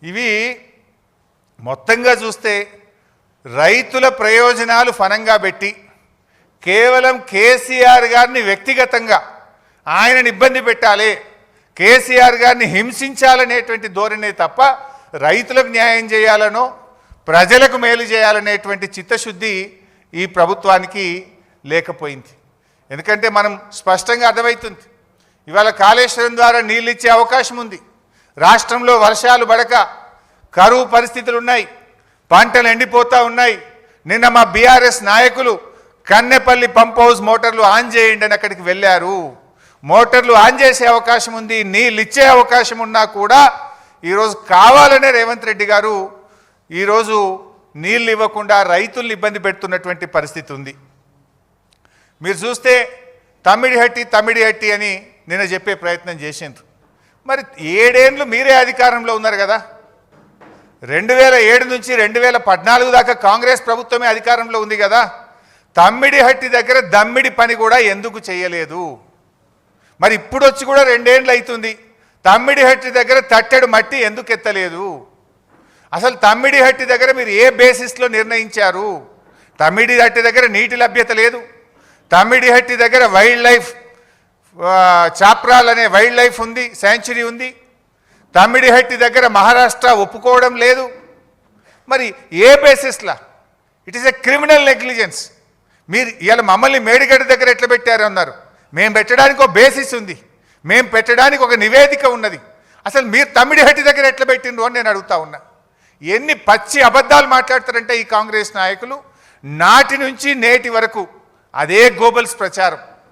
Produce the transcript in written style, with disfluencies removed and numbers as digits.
ఇవి మొత్తంగా చూస్తే రైతుల ప్రయోజనాలు ఫనంగా పెట్టి కేవలం కేసీఆర్ గారిని వ్యక్తిగతంగా ఆయనని ఇబ్బంది పెట్టాలి, కేసీఆర్ గారిని హింసించాలనేటువంటి ధోరణే తప్ప రైతులకు న్యాయం చేయాలనో ప్రజలకు మేలు చేయాలనేటువంటి చిత్తశుద్ధి ఈ ప్రభుత్వానికి లేకపోయింది. ఎందుకంటే మనం స్పష్టంగా అర్థమవుతుంది, ఇవాళ కాళేశ్వరం ద్వారా నీళ్ళు ఇచ్చే అవకాశం ఉంది. రాష్ట్రంలో వర్షాలు పడక కరువు పరిస్థితులు ఉన్నాయి, పంటలు ఎండిపోతూ ఉన్నాయి. నిన్న మా బీఆర్ఎస్ నాయకులు కన్నెపల్లి పంప్ హౌస్ మోటార్లు ఆన్ చేయండి అని అక్కడికి వెళ్ళారు. మోటార్లు ఆన్ చేసే అవకాశం ఉంది, నీళ్ళు ఇచ్చే అవకాశం ఉన్నా కూడా ఈరోజు కావాలనే రేవంత్ రెడ్డి గారు ఈరోజు నీళ్ళు ఇవ్వకుండా రైతుల్ని ఇబ్బంది పెడుతున్నటువంటి పరిస్థితి ఉంది. మీరు చూస్తే తమ్మిడిహట్టి అని నిన్న చెప్పే ప్రయత్నం చేసిండ్రు. మరి 7 ఏళ్ళు మీరే అధికారంలో ఉన్నారు కదా, 2007 నుంచి 2014 దాకా కాంగ్రెస్ ప్రభుత్వమే అధికారంలో ఉంది కదా, తమ్మిడిహట్టి దగ్గర దమ్మిడి పని కూడా ఎందుకు చేయలేదు? మరి ఇప్పుడు వచ్చి కూడా 2 ఏళ్ళు అవుతుంది, తమ్మిడిహట్టి దగ్గర తట్టెడు మట్టి ఎందుకు ఎత్తలేదు? అసలు తమ్మిడిహట్టి దగ్గర మీరు ఏ బేసిస్లో నిర్ణయించారు? తమ్మిడిహట్టి దగ్గర నీటి లభ్యత లేదు, తమ్మిడిహట్టి దగ్గర వైల్డ్ లైఫ్ చాప్రాల్ అనే వైల్డ్ లైఫ్ ఉంది, శాంచురీ ఉంది, తమ్మిడిహట్టి దగ్గర మహారాష్ట్ర ఒప్పుకోవడం లేదు. మరి ఏ బేసిస్లా? It is a criminal negligence. మీరు ఇవాళ మమ్మల్ని మేడిగడ్డ దగ్గర ఎట్లా పెట్టారు అన్నారు, మేము పెట్టడానికి ఒక బేసిస్ ఉంది, మేము పెట్టడానికి ఒక నివేదిక ఉన్నది. అసలు మీరు తమ్మిడిహట్టి దగ్గర ఎట్లా పెట్టిండ్రు అని నేను అడుగుతా ఉన్నా. ఎన్ని పచ్చి అబద్ధాలు మాట్లాడతారంటే ఈ కాంగ్రెస్ నాయకులు. నాటి నుంచి నేటి వరకు అదే గోబల్స్ ప్రచారం.